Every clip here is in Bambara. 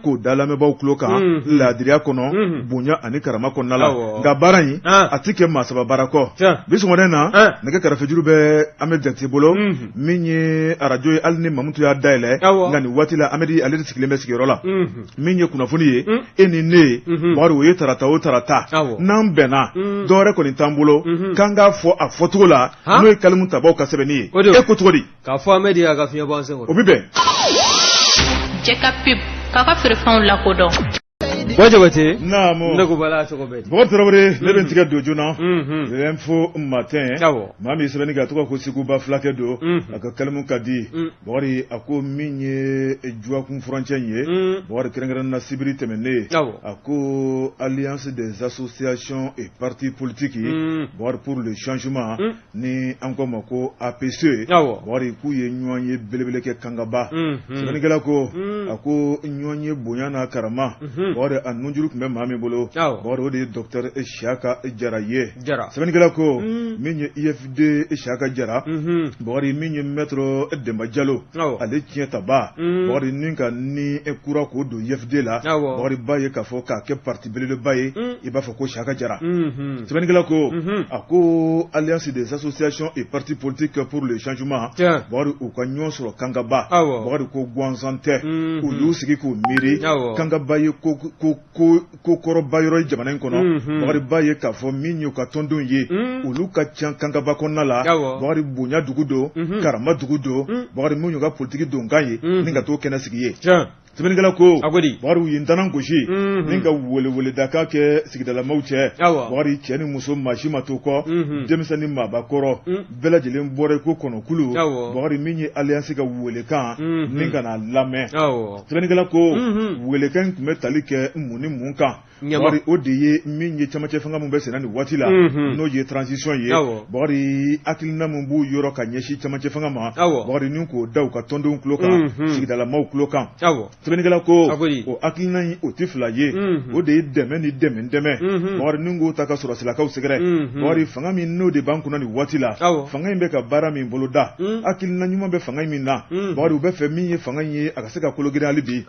k'o da lamɛnbaaw tulo kan laadiriya kɔnɔ bonya ani karama kɔnɔna la nka baara in a ti kɛ maa saba baara kɔ bi sɔgɔmada na nɛgɛ kɛrɛfɛjuru bɛ Ahmed Jakite bolo min ye arajo ye hali ni Mamutu y'a dayɛlɛ nka nin waati la Ahmed ale de sigilen bɛ sigiyɔrɔ la min ye kunnafoni ye e ni ne ye bari o ye tarata o tarata n'an bɛnna dɔwɛrɛ kɔni t'an bolo k'an k'a fɔ a fɔcogo la n'o ye Kalimu Tabaw ka sɛbɛnni ye e ko cogo di k'a fɔ Ahmed y'a ka fiɲɛ bɔ an sen kɔrɔ o bi bɛn jɛ ka pib k'a ka feerefɛnw lakodɔn Jabate naamu ne ko bala cogo bɛ Bɔkari Tarawele ne bɛ n tigɛ don joona info matin maa min sɛbɛnni kɛ a tɔgɔ ko Seguba Fulakɛ don a ka kalimu ka di Bɔkari a ko min ye Juwakun furancɛ in ye Bɔkari kɛrɛnkɛrɛnnen na sibiri tɛmɛnen a ko alliance des associations et partis politiques Bɔkari pour le changement ni an ko ma ko APC Bɔkari k'u ye ɲɔgɔn ye belebele kɛ kangaba sɛbɛnnikɛla ko a ko ɲɔgɔn ye bonya n'a karama Bɔkari a nunjuru tun bɛ maa min bolo Bɔkari o de ye docteur Isiyaka Jara ye sɛbɛnnikɛla ko min ye IFD Isiyaka Jara Bɔkari min ye maître Demba Diallo ale tiɲɛ taba Bɔkari ni ka ni kura k'o don IFD la Bɔkari ba ye k'a fɔ k'a kɛ parti belebeleba ye i b'a fɔ ko Isiyaka Jara sɛbɛnnikɛla ko a ko alliance des associations et partis politiques pour le changement Bɔkari u ka ɲɔgɔn sɔrɔ kangaba Bɔkari ko gansan tɛ u y'u sigi k'u miiri kangaba ye ko kɔrɔba yɔrɔ ye jamana in kɔnɔ Bɔkari ba ye k'a fɔ min y'u ka tɔndenw ye olu ka ca kangaba kɔnɔna la Bɔkari bonya dugu don karama dugu don Bɔkari min y'u ka politiki donkan ye ni ka t'o kɛnɛ sigi ye sɛbɛnnikɛla ko Bɔkari u ye ntanan gosi ni ka weleweleda kɛ sigidalamaw cɛ Bɔkari cɛ ni muso maa si ma to kɔ denmisɛn ni maabakɔrɔ bɛɛ lajɛlen bɔra ko kɔnɔkulu Bɔkari min ye alliance ka welekan ni ka na lamɛn sɛbɛnnikɛla ko welekan tun bɛ tali kɛ mun ni mun kan Bɔkari o de ye min ye camancɛ fanga min bɛ senna nin waati la n'o ye transition ye Bɔkari hakilina min b'u yɔrɔ ka ɲɛsin camancɛ fanga ma Bɔkari ni k'o da u ka tɔndenw tulo kan sigidalamaw tulo kan sɛbɛnnikɛla ko o hakilina in o tɛ fila ye o de ye dɛmɛ ni dɛmɛ Bɔkari ni k'o ta ka sɔrɔ silakaw sɛgɛrɛ Bɔkari fanga min n'o de b'an kunna nin waati la fanga in bɛ ka baara min bolo da hakilina ɲuman bɛ fanga in min na Bɔkari u bɛ fɛ min ye fanga in ye a ka se ka kolo girin hali bi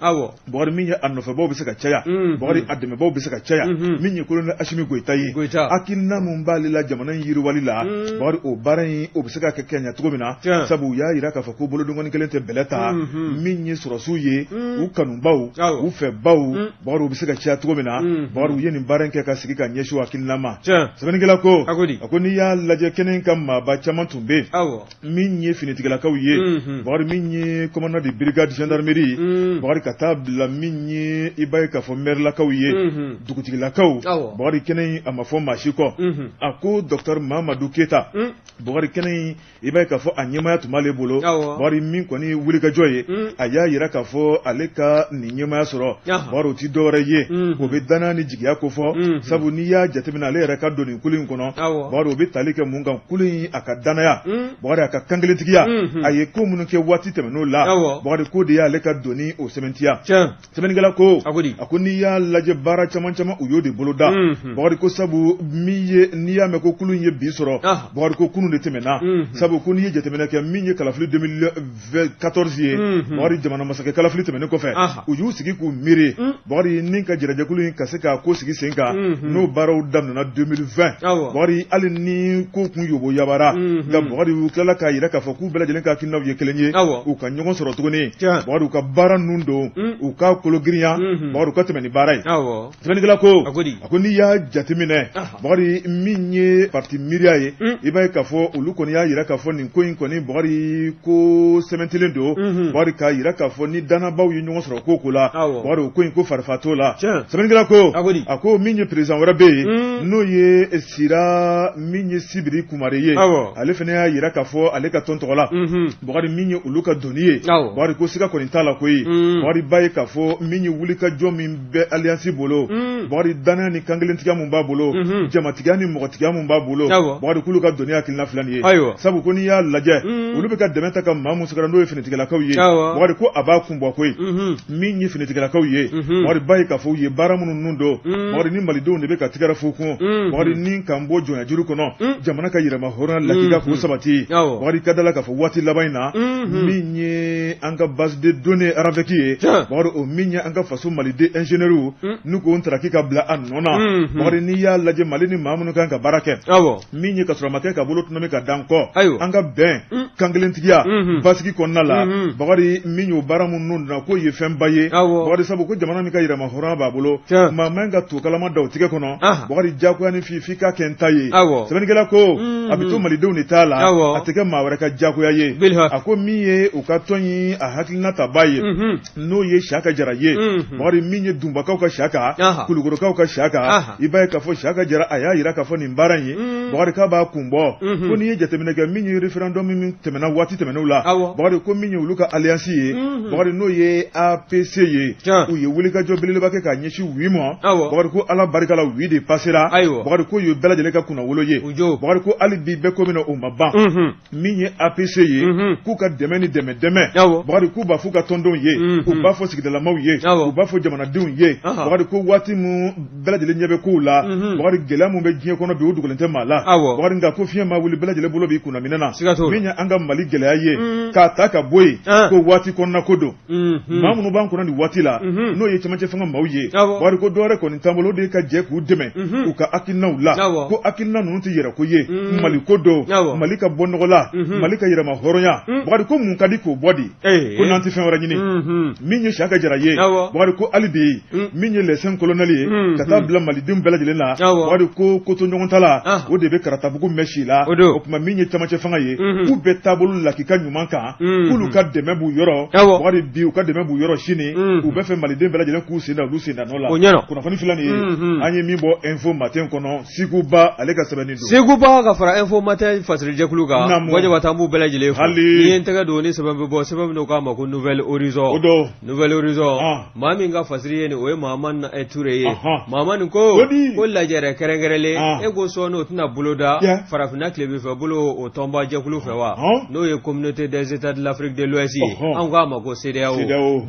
Bɔkari min ye a nɔfɛbaw bɛ se ka caya Bɔkari a dɛmɛbaw bɛ se ka caya min ye kolonel Asimi Goyita ye hakilina min b'ale la jamana in yiriwali la Bɔkari o baara in o bɛ se ka kɛ ɲɛ cogo min na sabu u y'a jira k'a fɔ ko bolodengɔnni kelen tɛ bɛlɛ ta min ye sɔrɔsiw ye u kanubaw u fɛbaw Bɔkari u bɛ se ka caya cogo min na Bɔkari u ye nin baara in kɛ ka sigi ka ɲɛsin hakilina ma sɛbɛnnikɛla ko a ko n'i y'a lajɛ kɛnɛ in ka maaba caman tun bɛ min ye finitigilakaw ye Bɔkari min ye commandant de brigade gendarmerie Bɔkari ka taa bila min ye i b'a ye k'a fɔ mairelakaw ye dugutigilakaw Bɔkari kɛnɛ in a ma fɔ maa si kɔ a ko docteur Mamadou Keita Bɔkari kɛnɛ in i b'a ye k'a fɔ a ɲɛmaya tun b'ale bolo Bɔkari min kɔni ye wulikajɔ ye a y'a yira k'a fɔ ale ka nin ɲɛmaya sɔrɔ Bɔkari o tɛ dɔwɛrɛ ye o bɛ danaya ni jigiya ko fɔ sabu n'i y'a jateminɛ ale yɛrɛ ka don nin kulu in kɔnɔ Bɔkari o bɛ tali kɛ mun kan kulu in a ka danaya Bɔkari a ka kankelentigiya a ye ko minnu kɛ waati tɛmɛn'o la Bɔkari ko de y'ale ka doni o sɛbɛntiya sɛbɛnnikɛla ko a ko n'i y'a lajɛ baara caman u y'o de bolo da Bɔkari ko sabu min ye n'i y'a mɛn ko kulu in ye bi sɔrɔ Bɔkari ko kunun de tɛmɛna sabu ko n'i ye jateminɛ kɛ min ye kalafili 2014 ye Bɔkari jamana masakɛ kalafili tɛmɛnen kɔfɛ u y'u sigi k'u miiri Bɔkari ni ka jɛrɛjɛkulu in ka se k'a ko sigi sen kan n'o baaraw daminɛna 2020 Bɔkari hali ni ko kun yobo yabara nka Bɔkari u tilala k'a yira k'a fɔ k'u bɛɛ lajɛlen ka hakilinaw ye kelen ye u ka ɲɔgɔn sɔrɔ tuguni Bɔkari u ka baara ninnu don u ka kolo girinya Bɔkari u ka tɛmɛ ni baara ye sɛbɛnnikɛla ko a ko n'i y'a jateminɛ Bɔkari min ye parti miiriya ye i b'a ye k'a fɔ olu kɔni y'a yira k'a fɔ nin ko in kɔni Bɔkari ko sɛbɛntilen don Bɔkari k'a yira k'a fɔ ni dannabaw ye ɲɔgɔn sɔrɔ ko la Bɔkari o ko in ko farifa t'o la sɛbɛnnikɛla ko a ko min ye président wɛrɛ bɛ yen n'o ye Sira min ye Sibiri Kumare ye ale fana y'a yira k'a fɔ ale ka tɔn tɔgɔ la Bɔkari min ye olu ka doni ye Bɔkari ko siga kɔni t'a la koyi Bɔkari ba ye k'a fɔ min ye wulikajɔ min bɛ alliance bolo Bɔkari danaya ni kankelentigiya mun b'a bolo jamatigiya ni mɔgɔtigiya mun b'a bolo Bɔkari k'olu ka doni hakilina fila nin ye sabu ko n'i y'a lajɛ olu bɛ ka dɛmɛ ta ka maa mun sɛgɛrɛ n'o ye finitigilakaw ye Bɔkari ko a b'a kun bɔ koyi min ye finitigilakaw ye mɔgɔri bayi k'a fɔ u ye baara minnu nun don mɔgɔri ni malidenw de bɛ ka tigɛra fo kun mɔgɔri ni k'an bɔ jɔnya juru kɔnɔ jamana ka yɛrɛma hɔrɔnya lakika k'u sabati mɔgɔri ka dala k'a fɔ waati laban in na min ye an ka base de données araveki ye mɔgɔri o min ye an ka faso maliden ingénieurs n'u k'o ntaraki ka bila a nɔ na mɔgɔri n'i y'a lajɛ mali ni maa minnu kan ka baara kɛ min ye ka sɔrɔ ma kɛ ka bolo tunami ka dan kɔ an ka bɛn kankelentigiya basigi kɔnɔna la mɔgɔri min y'o baara minnu na k'o ye fɛn ba ye mɔgɔri sabu ko jamana min ka yɛrɛma hɔrɔnya b'a bolo maa man ka to kalama da o tigɛ kɔnɔ mɔgɔri diyagoya ni f'i ka kɛ n ta ye sɛbɛnnikɛla ko a bɛ to malidenw de t'a la a tɛ kɛ maa wɛrɛ ka diyagoya ye a ko min ye u ka tɔn ye a hakilina ta ba ye n'o ye Siyaka Jara ye mɔgɔri min ye Dunbakaw ka Siyaka Kulukorokaw ka Siyaka i b'a ye k'a fɔ Siyaka Jara a y'a yira k'a fɔ nin baara in ye mɔgɔri k'a b'a kun bɔ ko n'i ye jateminɛ kɛ min ye référendum min tɛmɛna waati tɛmɛnɛw la mɔgɔri ko min ye olu ka alliance ye mɔgɔri n'o ye APC ye u ye wulikajɔ belebeleba kɛ k'a ɲɛsin 8 ma mɔgɔri ko ala barika la 8 de passera mɔgɔri ko ye bɛɛ lajɛlen ka kunnawolo ye mɔgɔri ko hali bi bɛɛ ko min na o ma ban min ye APC ye k'u ka dɛmɛ ni dɛmɛ mɔgɔri k'u b'a fɔ ka tɔndenw ye u b'a fɔ sigidalamaw ye u b'a fɔ jamanadenw ye mɔgɔri ko waati min bɛɛ lajɛlen ɲɛ bɛ kow la mɔgɔri gɛlɛya min bɛ diɲɛ kɔnɔ bi o dogolen tɛ maa la mɔgɔri nka ko fiɲɛ ma wuli bɛɛ lajɛlen bolo b'i kunna minɛ na min ye an ka Mali gɛlɛya ye k'a ta ka bɔ yen ko waati kɔnɔna ko don maa minnu b'an kɔnɔ nin waati la n'o ye cɛmancɛ fɛngɛ maaw ye mɔgɔri ko dɔwɛrɛ kɔni t'an bolo o de ye ka jɛ k'u dɛmɛ u ka hakilinaw la ko hakilina ninnu tɛ yɛrɛ ko ye Mali ko don Mali ka bɔ nɔgɔ la Mali ka yɛrɛma hɔrɔnya mɔgɔri ko mun ka di k'o bɔ di ko n'an tɛ fɛn wɛrɛ ɲini min ye Siyaka Jara ye mɔgɔri ko hali bi min ye les 5 colonels ye ka taa bila malidenw bɛɛ lajɛlen la mɔgɔri ko koto ɲɔgɔn ta la o de bɛ karatabugu mɛn si la o tuma min ye cɛmancɛ fanga ye k'u bɛɛ taabolo lakika ɲuman kan k'olu ka dɛmɛ b'u yɔrɔ mɔgɔri bi u ka dɛmɛ b'u yɔrɔ sini u bɛ fɛ maliden bɛɛ lajɛlen k'u sen da olu sen da nɔ la kunnafoni fila nin ye an ye min bɔ info matin kɔnɔ Seguba ale ka sɛbɛnni don Seguba ka fara info matin fasirijɛkulu kan wajaba t'an b'u bɛɛ lajɛlen fo ni ye n tɛgɛ don ni sɛbɛn bɛ bɔ sɛbɛn min k'a ma ko nouvelle horizon maa min ka fasiri ye nin o ye Mahamani Ture ye Mahamani ko lajɛrɛ kɛrɛnkɛrɛnlen e ko sɔn n'o tɛna boloda farafinna tile fɛ bolo o tɔnba jɛkulu fɛ wa n'o ye communauté des états de l'Afrique de l'Ouest ye an k'a ma ko CEDEAO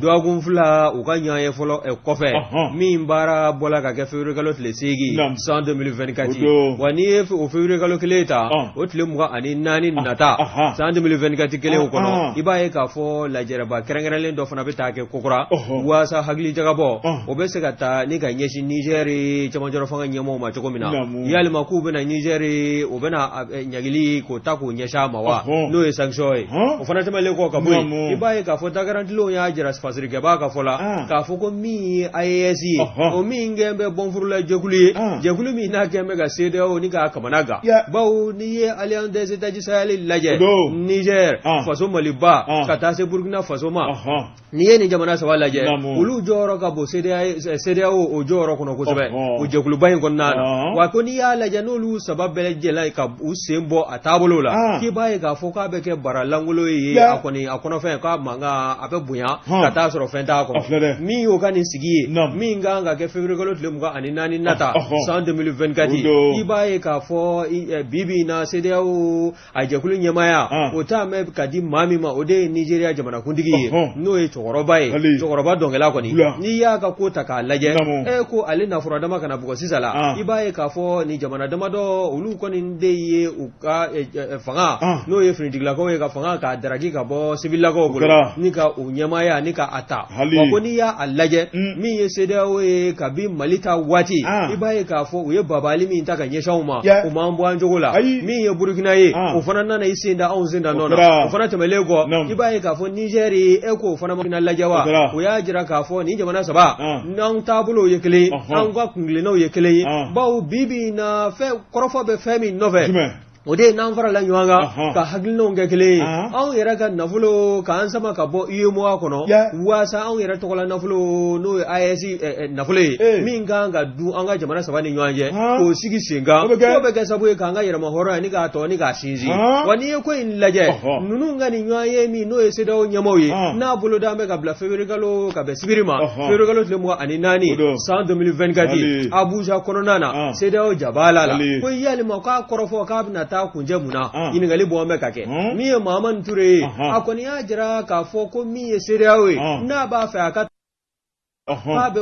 dɔgɔkun fila u ka ɲɔgɔn ye fɔlɔ kɔfɛ min baara bɔla ka kɛ février kalo tile 8 san 2024 wa n'i ye o février kalo kelen ta o tile 24 nata san 2024 kelen kɔnɔ i b'a ye k'a fɔ lajɛrɛba kɛrɛnkɛrɛnlen dɔ fana bɛ taa kɛ kokura waasa hakili jagabɔ o bɛ se ka taa ni ka ɲɛsin Niger cɛmancɛ fanga ɲɛmɔgɔw ma cogo min na yalima k'u bɛna Niger o bɛna ɲagili k'o ta k'o ɲɛsin a ma wa n'o ye sanction ye o fana tɛmɛlen kɔ ka bɔ yen i b'a ye k'a fɔ dagarantilenw y'a jira fasirikɛbaa ka fɔ la k'a fɔ ko min ye AES ye o min kɛn bɛ bɔnfurula jɛkulu ye jɛkulu min n'a kɛn bɛ ka CEDEAO ni k'a kamana gan bawo n'i ye Alliance des États du Sahel lajɛ Niger faso Maliba ka taa se Burkina Faso ma n'i ye nin jamana saba lajɛ olu jɔyɔrɔ ka bon CEDEAO o jɔyɔrɔ kɔnɔ kosɛbɛ o jɛkuluba in kɔnɔna na wa ko n'i y'a lajɛ n'olu saba bɛɛ lajɛlen ka u sen bɔ a taabolo la k'i b'a ye k'a fɔ k'a bɛ kɛ baralangolo ye a kɔnɔfɛn k'a mankan a bɛ bonya ka taa sɔrɔ fɛn t'a kɔnɔ min y'o ka nin sigi ye min kan ka kɛ février kalo tile 24 nata san 2024 i b'a ye k'a fɔ bibi na CEDEAO a jɛkulu ɲɛmaya o t'a mɛn ka di maa min ma o de ye Nigeria jamanakuntigi ye n'o ye cɛkɔrɔba ye cɛkɔrɔba dɔnkɛla kɔni n'i y'a ka ko ta k'a lajɛ ko ale nafolo dama kana bugɔ sisan la i b'a ye k'a fɔ ni jamana damadɔ olu kɔni de ye u ka fanga n'o ye finitigilakaw ye ka fanga k'a daraki ka bɔ sibilakaw bolo ni ka u ɲɛmaya ni ka a ta wa ko n'i y'a lajɛ min ye CEDEAO ye kabi Mali ta waati i b'a ye k'a fɔ u ye babali min ta ka ɲɛsin ma u m'an bɔ an jogo la min ye Burkina ye o fana nana i sen da anw sen da nɔ na o fana tɛmɛlen kɔ i b'a ye k'a fɔ Niger ye ko o fana ma lajɛ wa o y'a jira k'a fɔ nin jamana saba n'an taabolow ye kelen an ka kungilennaw ye kelen ye bawo bibi na fɛn kɔrɔfɔ bɛ fɛn min nɔfɛ o de n'an farala ɲɔgɔn kan ka hakilinaw kɛ kelen ye anw yɛrɛ ka nafolo k'an sama ka bɔ UEMOA kɔnɔ waasa anw yɛrɛ tɔgɔla nafolo n'o ye AES nafolo ye min kan ka dun an ka jamana saba ni ɲɔgɔn cɛ k'o sigi sen kan k'o bɛ kɛ sabu ye k'an ka yɛrɛma hɔrɔnya ni k'a tɔ ni k'a sinsin wa n'i ye ko in lajɛ ninnu ka nin ɲɔgɔn ye min n'o ye CEDEAO ɲɛmaaw ye n'a bolo d'an bɛ ka bila février kalo ka bɛn sibiri ma février kalo tile 24 san 2024 Abuja kɔnɔna na CEDEAO jabala la ko yalima k'a kɔrɔfɔ k'a bɛna taa kunjɛ mun na ɲininkali bɔ an bɛ ka kɛ min ye Mahamani Ture ye a kɔni y'a jira k'a fɔ ko min ye CEDEAO ye n'a b'a fɛ a ka k'a bɛ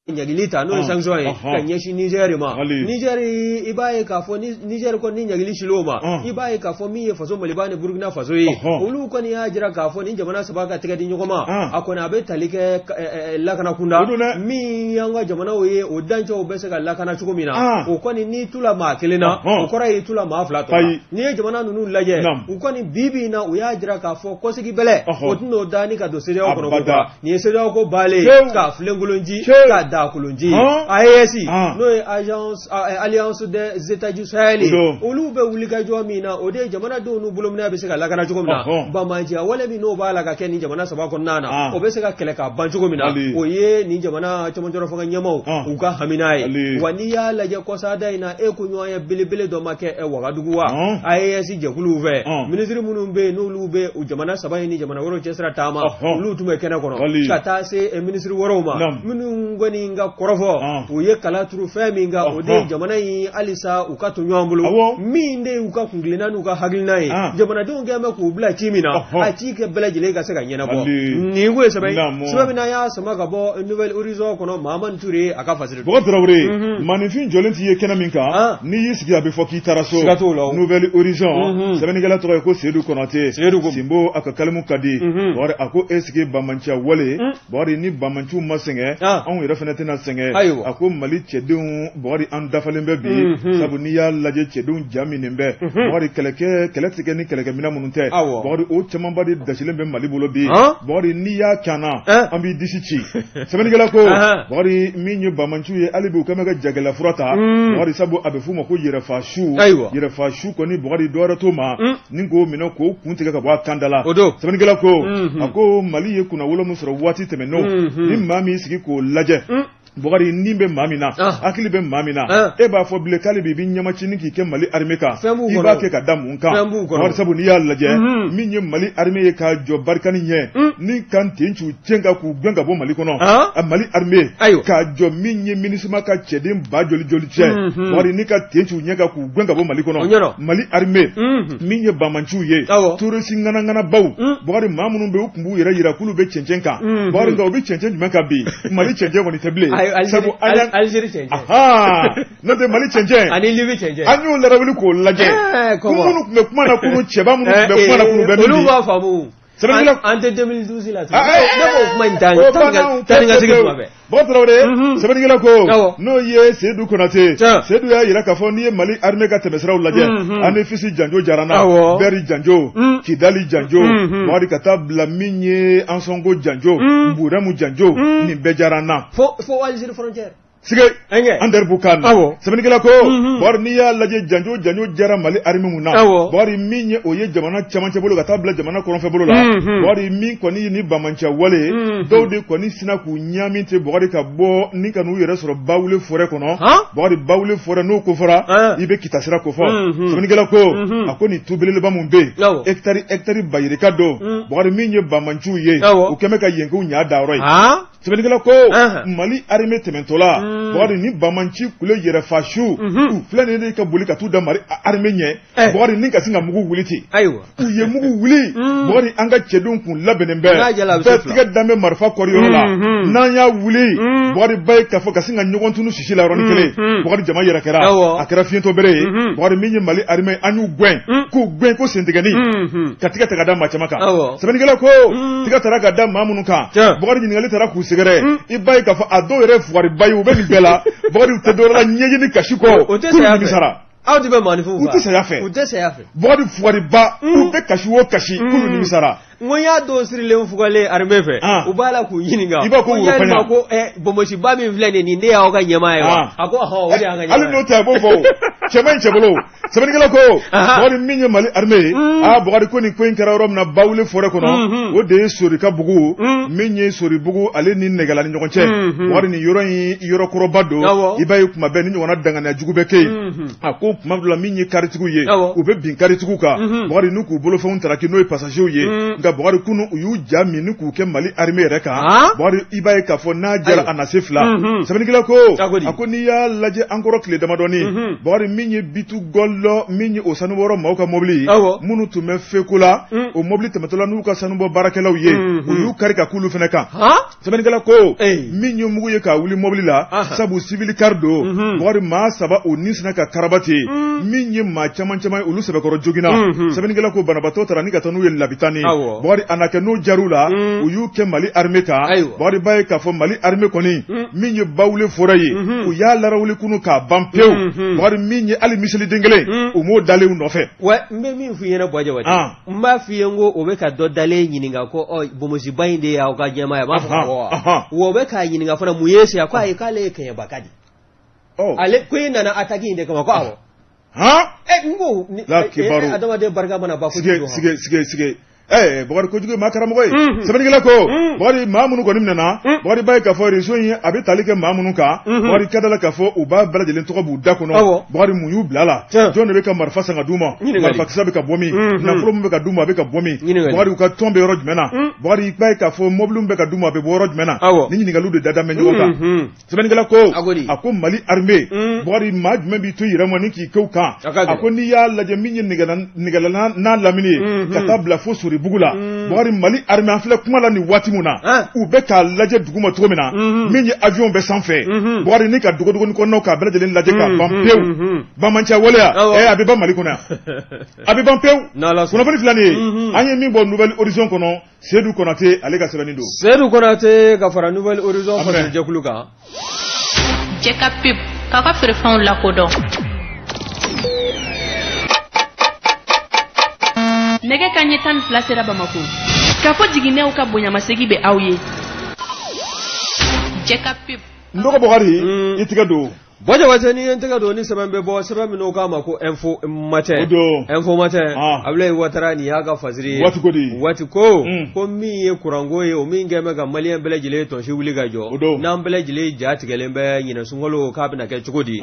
ɲagili ta n'o ye sanction ye ka ɲɛsin Niger ma Niger i b'a ye k'a fɔ Niger ko ni ɲagili silo ma i b'a ye k'a fɔ min ye faso Maliba ni Burkina Faso ye olu kɔni y'a jira k'a fɔ ni jamana saba ka tɛgɛ di ɲɔgɔn ma a kɔni a bɛ tali kɛ lakana kunda min y'an ka jamanaw ye o dancɛw bɛ se ka lakana cogo min na o kɔni n'i tula maa kelen na o kɔrɔ ye tula maa fila tɔ n'i ye jamana ninnu lajɛ u kɔni bi na u y'a jira k'a fɔ kɔsigi bɛlɛ o tɛn'o da ni ka don CEDEAO kɔnɔ ko quoi nin ye CEDEAO ko baale ka filenkolonji ka da kolonji AES n'o ye Alliance des États du Sahel olu bɛ wuli ka jɔ min na o de jamanadenw n'u bolo minɛ bɛ se ka lakana cogo min na Bamaji wale min n'o b'a la ka kɛ nin jamana saba kɔnɔna na o bɛ se ka kɛlɛ ka ban cogo min na o ye nin jamana cɛmancɛ fanga ɲɛmaw u ka hamina ye wa n'i y'a lajɛ kɔsada in na e kunɲɔgɔnya belebele dɔ ma kɛ Wagadugu wa AES jɛkuluw fɛ minisiri minnu bɛ yen n'olu bɛ u jamana saba in ni jamana wɛrɛw cɛsira taama olu tun bɛ kɛnɛ kɔnɔ ka taa se minisiri wɛrɛw ma minnu kɔni ka kɔrɔfɔ u ye kala turu fɛn min kan o de jamana in halisa u ka to ɲɔgɔn bolo min de u ka kungilenna n'u ka hakilina ye jamanadenw kɛn bɛ k'u bila ci min na a ci kɛ bɛɛ lajɛlen ka se ka ɲɛnabɔ nin ko ye sɛbɛn min na y'a sama ka bɔ Nouvelle Horizon kɔnɔ Mahamani Ture a ka fasiri Bɔgɔ Tarawele maninfin jɔlen t'i ye kɛnɛ min kan n'i y'i sigi a bɛ fɔ k'i taara so Nouvelle Horizon sɛbɛnnikɛla tɔgɔ ye ko Seydou Konate Simbo a ka kalimu ka di bɔgɔ a ko est-ce que Bamancia wale bɔgɔ ni Bamanciw ma sɛgɛn anw yɛrɛ fana tɛna sɛgɛn a ko Mali cɛdenw bɔgɔ an dafalen bɛ bi sabu n'i y'a lajɛ cɛdenw ja minen bɛ bɔgɔ kɛlɛ tɛ kɛ ni kɛlɛkɛminɛ minnu tɛ bɔgɔ o camanba de dasilen bɛ Mali bolo bi bɔgɔ n'i y'a kana an b'i disi ci sɛbɛnnikɛla ko bɔgɔ min ye Bamanciw ye hali bi u kɛn bɛ ka jagɛlɛ fura ta bɔgɔ sabu a bɛ f'u ma ko yɛrɛfa su kɔni bɔgɔ dɔwɛrɛ t'o ma ni k'o minɛ k'o kun tigɛ ka bɔ a kan da la sɛbɛnnikɛla ko a ko Mali ye kunnawolo min sɔrɔ waati tɛmɛnenw ni maa min sigi k'o lajɛ Bɔgɔri ni bɛ maa min na hakili bɛ maa min na e b'a fɔ bilen k'ale b'i ɲamacinin k'i kɛ Mali armée kan i b'a kɛ ka da mun kan Bɔgɔri sabu n'i y'a lajɛ min ye Mali armée ye k'a jɔ barikani ɲɛ ni kan ten c'u tiɲɛ kan k'u gɛn ka bɔ Mali kɔnɔ a Mali armée k'a jɔ min ye MINUSMA ka cɛden ba joli cɛ Bɔgɔri ni ka ten c'u ɲɛ kan k'u gɛn ka bɔ Mali kɔnɔ Mali armée min ye Bamanciw ye terroriste ŋanaŋanabaw Bɔgɔri maa minnu bɛ u tun b'u yɛrɛ yira k'olu bɛ cɛncɛn kan Bɔgɔri nka u bɛ cɛncɛn jumɛn kan bi Mali cɛncɛn kɔni tɛ bilen sabu Algérie cɛncɛn n'o tɛ Mali cɛncɛn ani Libye cɛncɛn an y'o larawuli k'o lajɛ minnu tun bɛ kuma na kunu cɛba minnu tun bɛ kuma na kunu bɛɛ min olu b'a faamu an tɛ 2012 la ne b'o kuma in taa ni ka sigi tuma bɛɛ Bɔgɔ Tarawele sɛbɛnnikɛla ko n'o ye Seydou Konate Seydou y'a jira k'a fɔ n'i ye Mali armée ka tɛmɛsiraw lajɛ ani Fisi Janjo Jarana Bɛri Janjo Kidali Janjo Bɔgɔri ka taa bila min ye Ansongo Janjo Mburemu Janjo nin bɛɛ Jarana fo Algérie frontière Sige Ander Bukan sɛbɛnnikɛla ko Bɔgɔri n'i y'a lajɛ Janjo jara Mali armée mun na Bɔgɔri min ye o ye jamana camancɛ bolo ka taa bila jamana kɔnɔfɛ bolo la Bɔgɔri min kɔni ni Bamancia wale dɔw de kɔni sina k'u ɲaami ten Bɔgɔri ka bɔ ni ka n'u yɛrɛ sɔrɔ Bawule forêt kɔnɔ Bɔgɔri Bawule forêt n'o ko fɔra i bɛ Kitasira ko fɔ sɛbɛnnikɛla ko a ko nin tu belebeleba mun bɛ hectare bayirika don Bɔgɔri min ye Bamanciw ye u kɛn bɛ ka yen k'u ɲa dayɔrɔ ye sɛbɛnnikɛla ko Mali armée tɛmɛntɔla Bɔgɔri ni Bamanci kule yɛrɛfa su u filɛ nin de ka boli ka t'u da Mali armée ɲɛ Bɔgɔri ni ka sin ka mugu wuli ten u ye mugu wuli Bɔgɔri an ka cɛdenw kun labɛnnen bɛɛ tigɛ dan bɛ marifa kɔriyɔrɔ la n'an y'a wuli Bɔgɔri ba ye k'a fɔ ka sin ka ɲɔgɔn tunu sisi la yɔrɔnin kelen Bɔgɔri jama yɛrɛ kɛra a kɛra fiɲɛtɔ bere ye Bɔgɔri min ye Mali armée an y'u gɛn k'u gɛn ko sentigɛni ka tigɛ ta ka da maa caman kan sɛbɛnnikɛla ko tigɛ taara ka da maa minnu kan Bɔgɔri ɲininkali taara k'u sɛgɛrɛ i ba ye k'a fɔ a dɔw yɛrɛ fugari ba ye u bɛ nin bɛɛ la Bɔgɔri tɛ dɔwɛrɛ la ɲɛji ni kasi kɔ k'u nimisara aw de bɛ maanifinw u tɛ saya fɛ Bɔgɔri fugariba u bɛ kasi o kasi k'u nimisara n ko y'a dɔw sirilen fugalen armée fɛ u b'a la k'u ɲininka i b'a ko yalima ko bonbonsiba min filɛ nin de y'aw ka ɲɛmaa ye wa a ko ɔhɔn o de y'an ka ɲɛmaa ye hali n'o tɛ a b'o fɔ cɛman in cɛ bolo sɛbɛnnikɛla ko Bɔgɔri min ye Mali armée ye Bɔgɔri ko nin ko in kɛra yɔrɔ min na Bawule forêt kɔnɔ o de ye Sorika bugu min ye Soribugu ale ni Nɛgɛla ni ɲɔgɔn cɛ Bɔgɔri nin yɔrɔ in yɔrɔ kɔrɔba don i b'a ye kuma bɛɛ ni ɲɔgɔnna danganiya jugu bɛ kɛ yen a ko kuma dɔ la min ye karitigiw ye u bɛ bin karitigiw kan Bɔgɔri n'u k'u bolofɛnw taraki n'o ye passager ye nga bɔgɔri kunu u y'u ja min k'u kɛ Mali armée yɛrɛ kan bɔgɔri i b'a ye k'a fɔ n'a jɛra a na se fila sɛbɛnnikɛla ko a ko n'i y'a lajɛ an kɔrɔ tile damadɔni bɔgɔri min ye bitu gɔlɔ min ye o sanubɔyɔrɔ maaw ka mobili minnu tun bɛ feko la o mobili tɛmɛtɔla n'u ka sanubɔ baarakɛlaw ye u y'u kari ka k'ulu fɛnɛ kan sɛbɛnnikɛla ko min ye mugu ye k'a wuli mobili la sabu civil car don bɔgɔri maa saba o ni sina ka karabati min ye maa caman caman olu sɛbɛkɔrɔ jogina sɛbɛnnikɛla ko banabatɔ taara ni ka taa n'u ye labitani bɔgɔri a na kɛ n'o jar'u la u y'u kɛ Mali armée kan bɔgɔri b'a ye k'a fɔ Mali armée kɔni min ye bawule fɔra ye u y'a larawuli kunu k'a ban pewu bɔgɔri min ye hali miseli den kelen u m'o dalen u nɔfɛ n bɛ min f'i ɲɛna Buwaje Wati n b'a f'i ye n ko o bɛ ka dɔ dalen ɲininka ko bonbonsiba in de y'aw ka ɲɛmaa ye b'a fɔ wa o bɛ k'a ɲininka fana mun ye se a ko ayi k'ale ye kɛɲɛbaka di ale ko i nana attaque in de kama ko awɔ n ko adamaden barika mana ba kojugu sige bɔgɔri kojugu ye maa karamɔgɔ ye sɛbɛnnikɛla ko bɔgɔri maa minnu kɔni minɛna bɔgɔri b'a ye k'a fɔ réseau in a bɛ tali kɛ maa minnu kan bɔgɔri ka da la k'a fɔ u b'a bɛɛ lajɛlen tɔgɔ b'u da kɔnɔ bɔgɔri mun y'u bila la jɔn de bɛ ka marifa san ka d'u ma marifa kisɛ bɛ ka bɔ min nafolo min bɛ ka d'u ma a bɛ ka bɔ min bɔgɔri u ka tɔn bɛ yɔrɔ jumɛn na bɔgɔri b'a ye k'a fɔ mobili min bɛ ka d'u ma a bɛ bɔ yɔrɔ jumɛn na ni ɲininkaliw de da mɛ ɲɔgɔn kan sɛbɛnnikɛla ko a ko Mali armée bɔgɔri maa jumɛn b'i to i yɛrɛ ma ni k'i kɛw kan a ko n'i y'a lajɛ min ye nɛgɛla n'a lamini ye ka taa bila fo Soribugu la bɔgɔri Mali armée an filɛ kuma la ni waati min na u bɛ k'a lajɛ duguma cogo min na min ye avion bɛ sanfɛ bɔgɔri ni ka dogodogoni kɔnɔnaw k'a bɛɛ lajɛlen lajɛ k'a ban pewu bamanciya waleya a bɛ ban Mali kɔnɔ yan a bɛ ban pewu kunnafoni filɛ nin ye an ye min bɔ Nouvelle Horizon kɔnɔ Seydou Konate ale ka sɛbɛnni don Seydou Konate ka fara Nouvelle Horizon fasilijɛkulu kan Jɛka pub k'a ka feerefɛnw lakodɔn nɛgɛ kanɲɛ 12 sera Bamako k'a fɔ jiginɛw ka bonyamasegi bɛ aw ye Jɛka pub n dɔgɔ bɔgɔri i tigɛ don Buwaje Wati ni n tɛgɛ don ni sɛbɛn bɛ bɔ sɛbɛn minnu k'a ma ko info matin Abulayi Watara nin y'a ka fasiri ye Wati ko min ye kuranko ye o min kɛn bɛ ka maliyɛn bɛɛ lajɛlen tɔnsi wuli ka jɔ n'an bɛɛ lajɛlen ja tigɛlen bɛ ɲinɛ sunkalo k'a bɛna kɛ cogo di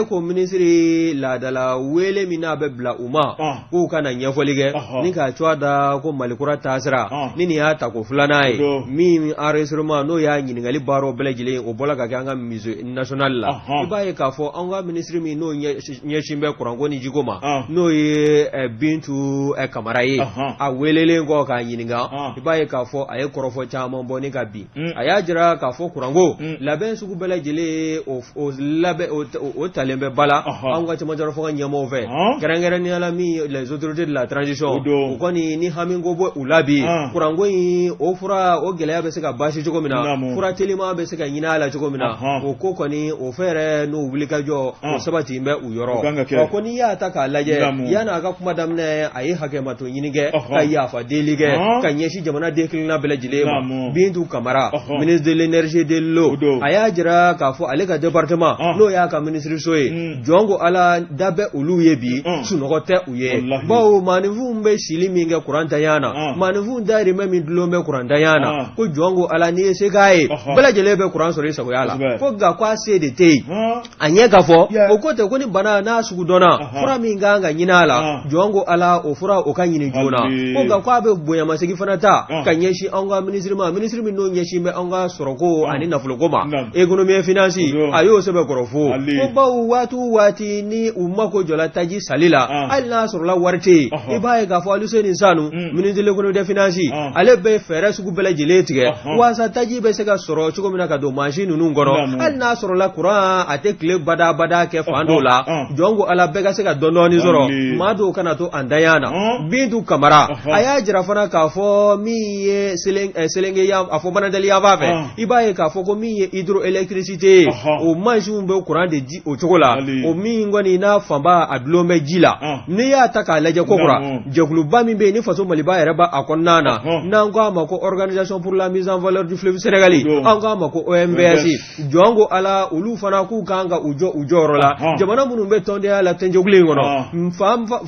ko minisiri laadala wele min n'a bɛ bila u ma k'u ka na ɲɛfɔli kɛ ni k'a cogoya da ko Malikura taasira ni nin y'a ta ko filanan ye min enregistrement n'o y'a ɲininkali baaraw bɛɛ lajɛlen o bɔra ka kɛ an ka musée national la i b'a ye k'a fɔ an ka minisiri min n'o ɲɛsin bɛ kuranko ni jiko ma n'o ye Bintu Kamara ye a welelen kɔ k'a ɲininka i b'a ye k'a fɔ a ye kɔrɔfɔ caman bɔ ne ka bi a y'a jira k'a fɔ kuranko labɛn sugu bɛɛ lajɛlen o talen bɛ bala an ka cɛmancɛ fɔ ka ɲɛmɔgɔw fɛ kɛrɛnkɛrɛnnenya la min les autorités de la transition o kɔni ni hami ko bɔ u la bi kuranko in o fura o gɛlɛya bɛ se ka basi cogo min na fura telima bɛ se ka ɲin'a la cogo min na o ko kɔni o fɛ yɛrɛ n'o wuli ka jɔ o sabati bɛ u yɔrɔ ko n'i y'a ta k'a lajɛ yan'a ka kuma daminɛ a ye hakɛmato ɲini kɛ ka yafa deli kɛ ka ɲɛsin jamana den kelenna bɛɛ lajɛlen ma Bintu Kamara ministre de l'énergie de l'eau a y'a jira k'a fɔ ale ka département n'o y'a ka ministeriso ye jɔn ko ala da bɛ olu ye bi sunɔgɔ tɛ u ye bawo maaninfinw bɛ sili min kɛ kurantanya na maaninfinw dahirimɛ min dulon bɛ kurantanya na ko jɔn ko ala n'i ye se k'a ye bɛɛ lajɛlen bɛ kuran sɔrɔ i sagoya la ko nka ko a se de tɛ yen a ɲɛ ka fɔ o ko tɛ ko ni bana n'a sugu dɔnna fura min kan ka ɲini a la jɔn ko ala o fura o ka ɲini joona ko nka ko a bɛ bonyamasegi fana ta ka ɲɛsin an ka minisiri ma minisiri min n'o ɲɛsin bɛ an ka sɔrɔko ani nafoloko ma économie et finance a y'o sɛbɛn kɔrɔ fo ko bawo waati o waati ni u mako jɔla taji sali la hali n'a sɔrɔla wari tɛ yen i b'a ye k'a fɔ Aluseni Sanu ministre de l'économie et finance ale bɛ fɛɛrɛ sugu bɛɛ lajɛlen tigɛ walasa taji bɛ se ka sɔrɔ cogo min na ka don mansin ninnu kɔnɔ hali n'a sɔrɔla kuran a tɛ tile bada kɛ fan dɔw la jɔn ko ala bɛɛ ka se ka dɔɔnin sɔrɔ maa dɔw kana to an danya na Bintu Kamara a y'a jira fana k'a fɔ min ye selenge a fɔ banadali yan b'a fɛ i b'a ye k'a fɔ ko min ye hydroélectricité o mansinw bɛ kuran de di o cogo la o min kɔni n'a fanba a dulon bɛ ji la n'i y'a ta k'a lajɛ kokura jɛkuluba min bɛ yen ni faso Maliba yɛrɛ b'a kɔnɔna na n'an k'a ma ko organisation pour la mise en valeur du fleuve Sénégal an k'a ma ko OMVS jɔn ko ala olu fana k'u kan kanga ujo rola jamana munun be tonde ala tenjogule ngono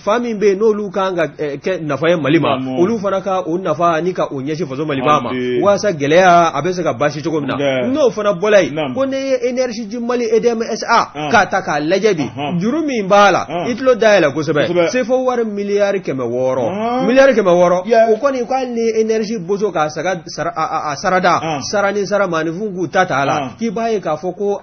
fami be no lu kanga ke nafa malima olu fanaka on nafa ni ka onyeshi fazo malibama wasa gelea abese ka bashi chogomna no fana bolai ko ne energy jimali EDMSA ka taka lajebi jurumi mbala itlo daila ko sebe se fo war miliyar keme woro o ko ni kwa ni energy bozo ka saga sarada sarani saramani fungu tata ala ki baye ka foko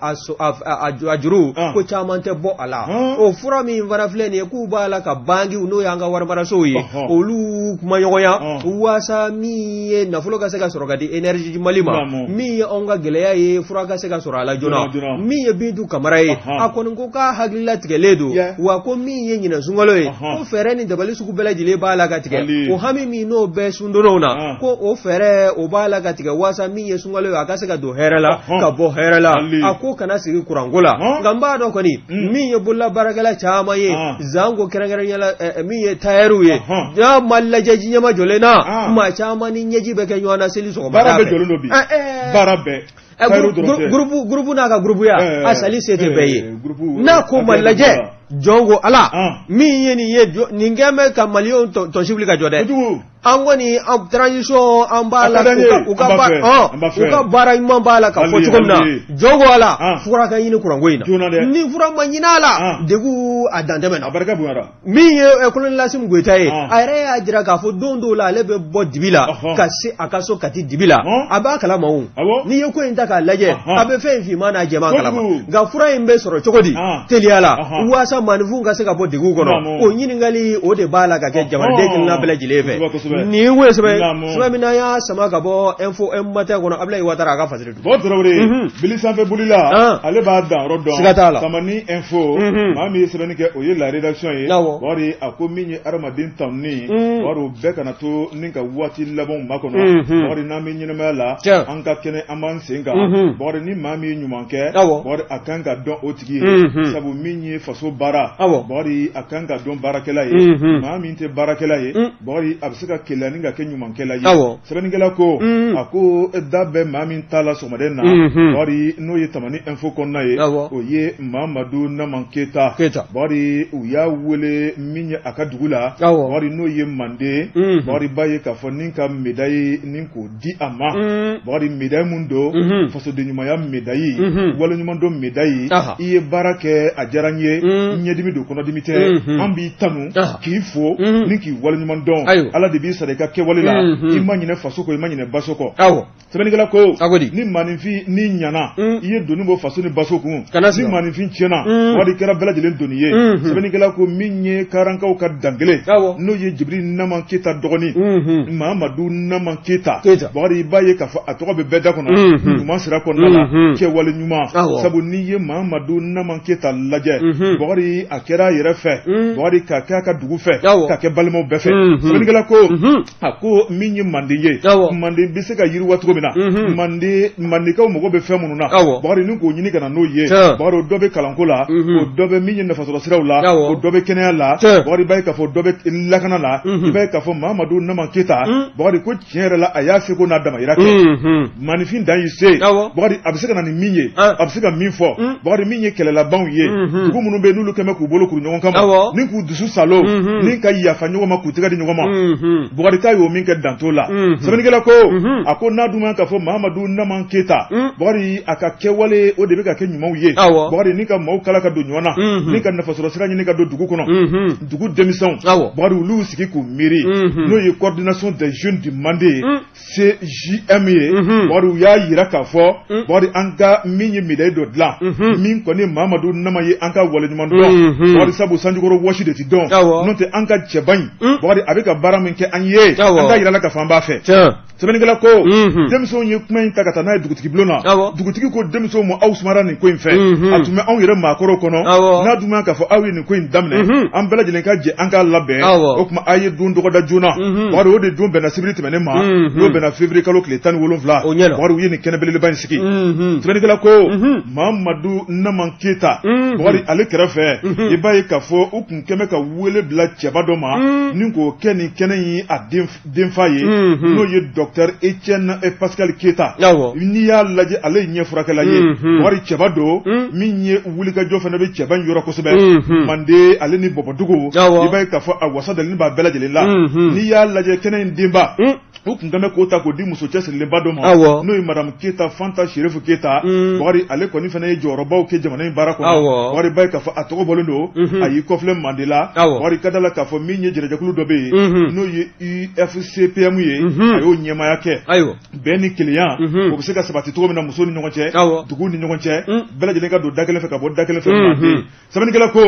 ajuru ko chamante bo ala o fura mi vara fleni ku bala ka bangi uno yanga war mara soyi olu kuma yoya wasa mi na fulo ka sega soroga di energy malima mi onga geleya ye fura ka sega sorala jona mi ye bintu kamara ye akon ko ka hagla tigeledo wa ko mi ye nyina sungolo ye ko fere ni dabali suku bela jile bala ka tige o hami mi no be sundorona ko o fere o bala ka tige wasa mi ye sungolo ya ka sega do herala ka bo herala ako kana sigi kurangola gamba do ko ni mi ye bulla barakala chama ye zango kerengere yala mi ye tayeru ye ya mallaje jinyama jolena ma chama ni nyeji be kenyo na seli so barabe jolono bi barabe grupu na ka grupu ya asali sete beye na ko mallaje jongo ala mi ye ni ye ningeme ka malion to shibli ka jode angoni transition ambala uka bara imambala ka fochugomna jongo ala fura ka yini kurangoina ni fura manyinala degu adandemena abarka buara mi ye kolon lasim goitaye are ajira ka fo dondo la lebe bo dibila ka se akaso kati dibila abaka la mawu ni ye ko indaka laje abe fe fi mana jema kala ga fura imbe soro chokodi teliala wasa manvunga se ka bo digu kono o nyini ngali o de bala ka ke jamal de na bela jileve ni we sebe mina ya sama ka bo info mata kono abla watara ka fasiritu bo dorore bilisa fe bulila ale ba da rodon tamani info mami sebe ni ke oye la rédaction ye wori akominye aramadin tamni woro beka na to ninka wati labon makono wori na mi nyina mala anka kene aman senga wori ni mami nyumanke wori akanga don otigi sabu minye faso bara bori akanga don barakela ye mami nte barakela ye bori absika kelani nga kenyuma kela ye sebeningela ko ako dabe mami tala somadena bori no ye tamani info konna ye oye Mamadou Namanketa bori uya wele minya akadugula bori no ye mande bori baye ka foninka medaille ninko di ama bori medaille mundo faso de nyuma ya medaille wala nyuma do medaille iye barake ajaranye nyedimi do kono dimite ambi tanu kifo ninki wala nyuma don ala de bi sadeka ke walila imanyine faso ko imanyine basoko sebenigala ko ni manifi ni nyana iye doni bo faso ni basoko ni manifi chena wadi kera bela jelen doniye sebenigala ko minye karanka o ka dangele no ye Jibril Namanketa dogoni Mamadou Namanketa bari baye ka fa atogo be beda kono nyuma sira kono la ke wala nyuma sabu ni ye Mamadou Namanketa laje bari akera yere fe bari ka ka dugu fe ka ke balmo be fe sebenigala ko ako minye mandiye mandi biseka yiri watugo mina mandi ka mo go be fe mununa bari ni ko nyini kana no ye bari dobe kalankola o dobe minye na faso sirawla o dobe kenela bari baye ka fo dobe lakana la baye ka fo Mamadou Namanketa bari ko tiere la ayafi ko na dama irake manifin dan yise bari abiseka na ni minye abiseka minfo bari minye kelela banwiye ko munu be nulu keme ku bolo ku nyon kama ni ku dusu salo ni ka yafa nyogo ma ku tiga di nyogo ma bari ka yo min ke dantola sebenigela ko ako na duma ka fo Mamadou Namanketa bari aka kewale o de be ka ke nyuma wiye bari ni ka maw kala ka do nyona ni ka na fasoro sira ni ka do dugu kono dugu demison bari ulu siki ku miri no ye coordination des jeunes du mandé CJME bari ya yira ka fo bari anka minyi midai do dla min ko ni Mamadou Namaye anka wale nyuma do bari sabu sanjugoro washi de ti don non te anka cheban bari abeka bara min ke anye anda yira la ka famba fe sebenigala ko demso ye kuma in takata na dugutigi blona dugutigi ko demso mo ausmara ni ko in fe atume on yere makoro kono na duma ka fo awi ni ko in damne an bela jelen ka je an ka labbe o kuma aye dun dogo da juna wari o de dun bena sibriti mene ma do bena février kalo kle tan wolonvla wari o ye ni kenebele ban siki sebenigala ko Mamadou Namanketa wari ale kerefe i b'a ye k'a fɔ u kun kɛmɛ ka wele bila cɛba dɔ ma ni k'o kɛ nin kɛnɛ in a denfa ye n'o ye Dr Etienne Pascal Keita n'i y'a lajɛ ale ye ɲɛfurakɛla ye wari cɛba don min ye wulikajɔ fana bɛ cɛba in yɔrɔ kosɛbɛ Mande ale ni Bɔbɔdugu i b'a ye k'a fɔ a wasa dalen b'a bɛɛ lajɛlen la n'i y'a lajɛ kɛnɛ in denba u kun kɛmɛ k'o ta k'o di muso cɛsirilenba dɔ ma n'o ye Madame Keita Fanta Sherifu Keita wari ale kɔni fana ye jɔyɔrɔbaw kɛ jamana in baara kɔnɔ wari b'a ye k'a fɔ a tɔgɔ bɔlen don a y'i kɔfilɛ Mande la wari ka da la k'a fɔ min ye jɛnɛjɛkulu dɔ bɛ yen n'o ye UFCPM ye a y'o ɲɛmaya kɛ bɛn ni kelenya o bɛ se ka sabati cogo min na musow ni ɲɔgɔn cɛ duguw ni ɲɔgɔn cɛ bɛɛ lajɛlen ka don da kelen fɛ ka bɔ da kelen fɛ Mande sɛbɛnnikɛla ko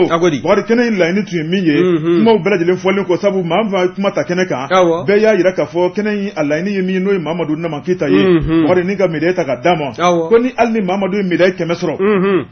wari kɛnɛ in laɲini tun ye min ye kumaw bɛɛ lajɛlen fɔlen kɔ sabu maa min b'a kuma ta kɛnɛ kan bɛɛ y'a yira k'a fɔ kɛnɛ in a laɲini ye min ye n'o ye Mamadu Nama Keita ye wari ni ka médaille ta ka d'a ma ko ni hali ni Mamadu ye médaille 100 sɔrɔ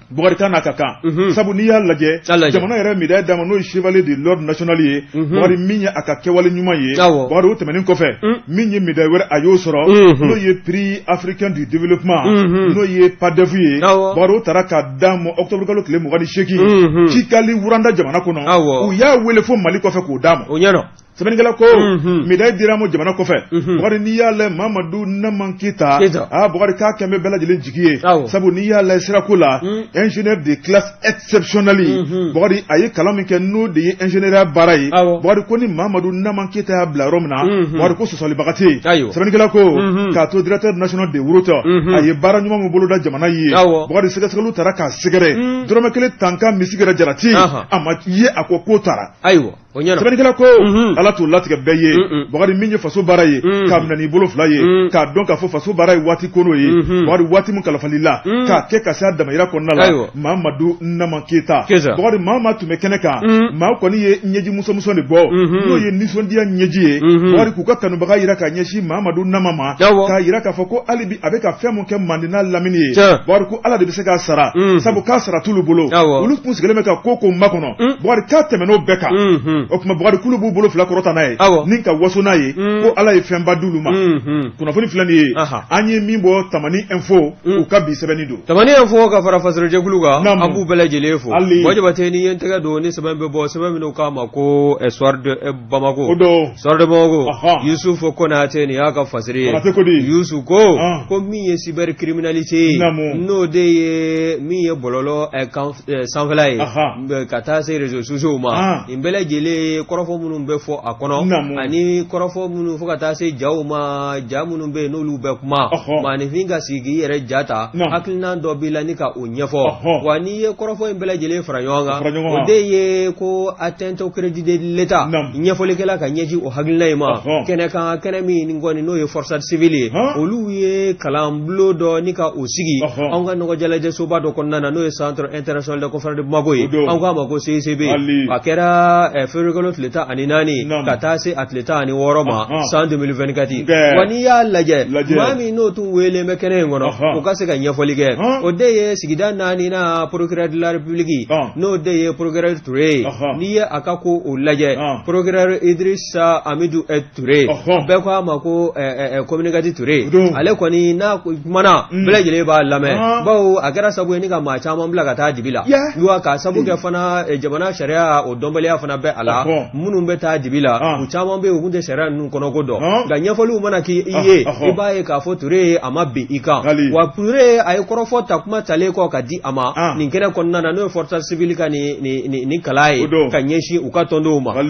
Bukari kan n'a ka kan sabu n'i y'a lajɛ jamana yɛrɛ médaille d'a ma n'o ye chevalier de l'ordre national ye wari min ye a ka kɛwale ɲuman ye wari o tɛmɛnen kɔfɛ min ye médaille wɛrɛ a y'o sɔrɔ n'o ye prix africain du développement n'o ye PADEF ye wari o taara ka d'a ma octobre kalo tile 28 Cikali Wuranda jamana kɔnɔ u y'a wele fo Mali kɔfɛ k'o d'a ma sɛbɛnnikɛla ko médaille dira mo jamana kɔfɛ Bukari n'i y'a lajɛ Mamadu Nama Keita Bukari k'a kɛmɛ bɛɛ lajɛlen jigi ye sabu n'i y'a lajɛ sirako la ingénieur de classe exceptionnelle Bukari a ye kalan min kɛ n'o de ye ingénieuriya baara ye Bukari ko ni Mamadu Nama Keita y'a bila yɔrɔ min na Bukari ko sɔsɔlibaga tɛ yen sɛbɛnnikɛla ko k'a to directeur national de Wurota a ye baara ɲuman min boloda jamana ye Bukari sɛgɛsɛgɛliw taara k'a sɛgɛrɛ dɔrɔmɛ 1 tankan misigɛrɛ jarati a ma ye a ko k'o taara sɛbɛnnikɛla ko ala t'o latigɛ bɛɛ ye Bukari min ye faso baara ye k'a minɛ n'i bolo fila ye k'a dɔn k'a fɔ faso baara ye waati kono ye Bukari waati min kalifali la k'a kɛ ka se a damayira kɔnɔna la Mamadu Nama Keita Bukari maa maa tun bɛ kɛnɛ kan maa kɔni ye ɲɛji musomuso de bɔ n'o ye nisɔndiya ɲɛji ye Bukari k'u ka kanubaga yira ka ɲɛsin Mamadu Nama ma k'a yira k'a fɔ ko hali bi a bɛ ka fɛn mun kɛ Mande n'a lamini ye Bukari ko ala de bɛ se k'a sara sabu k'a sara t'olu bolo olu kun sigilen bɛ ka ko makɔnɔ Bukari k'a tɛmɛn'o bɛɛ kan o tuma Bukari kulu b'u bolo fila kɔrɔta n'a ye ni ka waso n'a ye ko ala ye fɛnba d'olu ma kunnafoni filɛ nin ye an ye min bɔ Tamani Info u ka bi sɛbɛnni don Tamani Info ka fara fasarajɛkulu kan an b'u bɛɛ lajɛlen fo Jabate ni ye n tɛgɛ don ni sɛbɛn bɛ bɔ sɛbɛn minnu k'a ma ko Soir de Bamako Soir de Bamako Yusuf Konate ni y'a ka fasiri ye Yusuf ko min ye cybercriminalité n'o de ye min ye bɔlɔlɔ sanfɛla ye ka taa se réseaux sociaux ma nin bɛɛ lajɛlen kɔrɔfɔ minnu bɛ fɔ a kɔnɔ ani kɔrɔfɔ minnu fo ka taa se jaw ma ja minnu bɛ yen n'olu bɛ kuma maanifin ka sigi k'i yɛrɛ ja ta hakilina dɔ b'i la ni ka o ɲɛfɔ wa n'i ye kɔrɔfɔ in bɛɛ lajɛlen fara ɲɔgɔn kan o de ye ko atteinte au crédit de l'État ɲɛfɔlikɛla ka ɲɛji o hakilina in ma kɛnɛ kan kɛnɛ min nin kɔni n'o ye forçat civile ye olu ye kalanbulon dɔ ni ka o sigi anw ka nɔgɔjalajɛsoba dɔ kɔnɔna na n'o ye centre international de conférence de Bamako ye anw k'a ma ko CCB a kɛra février kalo tile 14 ka taa se a tile 16 ma san 2024 wa n'i y'a lajɛ maa min n'o tun wele bɛ kɛnɛ in kɔnɔ o ka se ka ɲɛfɔli kɛ o de ye sigida 4 na procureur de la république n'o de ye procureur Touré n'i ye a ka ko o lajɛ procureur Idrissa Amidou Touré bɛɛ ko a ma ko communicati Touré ale kɔni n'a kumana bɛɛ lajɛlen b'a lamɛn bawo a kɛra sabu ye ni ka maa caman bila ka taa dibi la wa ka sabu kɛ fana jamana sariya o dɔnbaliya fana bɛ a la minnu bɛ taa dibi la u caman bɛ yen u kun tɛ sariya ninnu kɔnɔ ko dɔn nka ɲɛfɔliw mana k'i ye i b'a ye k'a fɔ Touré a ma bin i kan wa Touré a ye kɔrɔfɔ ta kuma talen kɔ ka di a ma nin kɛnɛ kɔnɔna na n'o ye forçat civile ka ni kala ye ka ɲɛsin u ka tɔndenw ma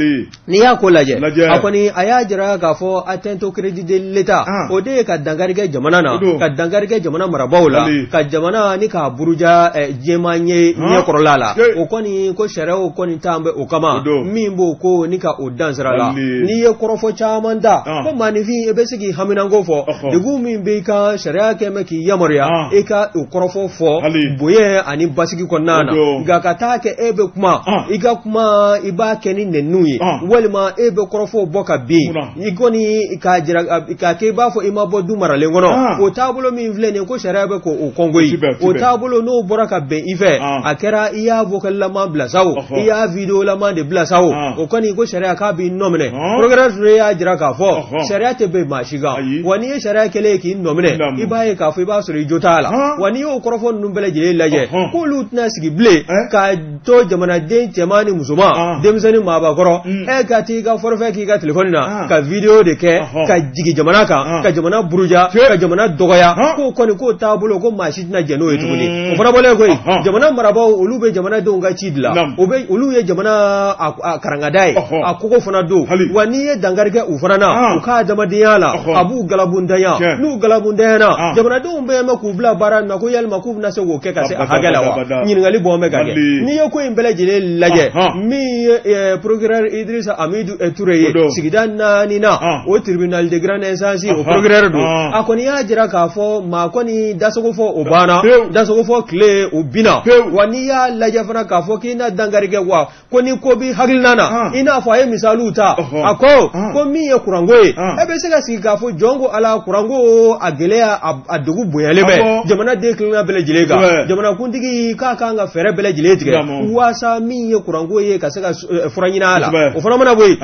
n'i y'a ko lajɛ a kɔni a y'a jira k'a fɔ atteinte au crédit de l'État o de ye ka dankari kɛ jamana na ka dankari kɛ jamana marabaaw la ka jamana ni k'a buruja jɛma ɲɛkɔrɔla la o kɔni ko sariyaw kɔni t'an bɛ o kama min b'o ko ni ka o dan sira la n'i ye kɔrɔfɔ caman da ko maanifin i bɛ se k'i haminanko fɔ degun min b'i kan sariya kɛmɛ k'i yamaruya i ka o kɔrɔfɔ fɔ bonya ani basigi kɔnɔna na nka ka taa kɛ e bɛ kuma i ka kuma i b'a kɛ ni nɛnninw ye walima e bɛ kɔrɔfɔw bɔ ka bin i kɔni k'a jira k'a kɛ i b'a fɔ i ma bɔ du maralen kɔnɔ o taabolo min filɛ nin ko sariya bɛ k'o kɔngo ye o taabolo n'o bɔra ka bɛn i fɛ a kɛra i y'a vocalilama bila sa o i y'a vidéolama de bila sa o o kɔni ko sariya k'a b'i nɔ minɛ procureur Touré y'a jira k'a fɔ sariya tɛ bɛn maa si kan wa n'i ye sariya kɛlen ye k'i nɔ minɛ i b'a ye k'a fɔ i b'a sɔrɔ i jo t'a la wa n'i y'o kɔrɔfɔ ninnu bɛɛ lajɛlen lajɛ k'olu tɛna sigi bilen ka to jamanaden cɛman ni musoman denmisɛnnin maabakɔrɔ ka t'i ka forfait k'i ka téléphone na ka vidéo de kɛ ka jigin jamana kan ka jamana buruja ka jamana dɔgɔya k'o kɔni k'o t'a bolo ko maa si tɛna jɛn n'o ye tuguni o fana bɔlen koyi jamana marabaaw olu bɛ jamanadenw ka ci dilan olu ye jamana a karangada ye a kogo fana don wa n'i ye dankari kɛ u fana na u ka adamadenya la a b'u galabundanya n'u galabundanyana jamanadenw bɛɛ mɛn k'u bila baara na ko yalima k'u bɛna se k'o kɛ ka se a hakɛ la wa ɲininkali bɔn bɛ ka kɛ n'i ye ko in bɛɛ lajɛlen lajɛ min ye procureur Idrissa Amidou Touré ye sigida 4 na o tribunal de grande instance o procureur don a kɔni y'a jira k'a fɔ maa kɔni dasogo fɔ o banna dasogo fɔ tile o bina wa n'i y'a lajɛ fana k'a fɔ k'i na dankari kɛ wa ko ni ko bi hakilina na i n'a fɔ a ye misaliw ta a ko min ye kuranko ye e bɛ se ka sigi k'a fɔ jɔn ko ala kuranko a gɛlɛya a dugu bonyalen bɛ jamana den kelenna bɛɛ lajɛlen kan jamanakuntigi k'a kan ka fɛɛrɛ bɛɛ lajɛlen tigɛ waasa min ye kuranko ye ka se ka fura ɲini a la o fana mana bɔ yen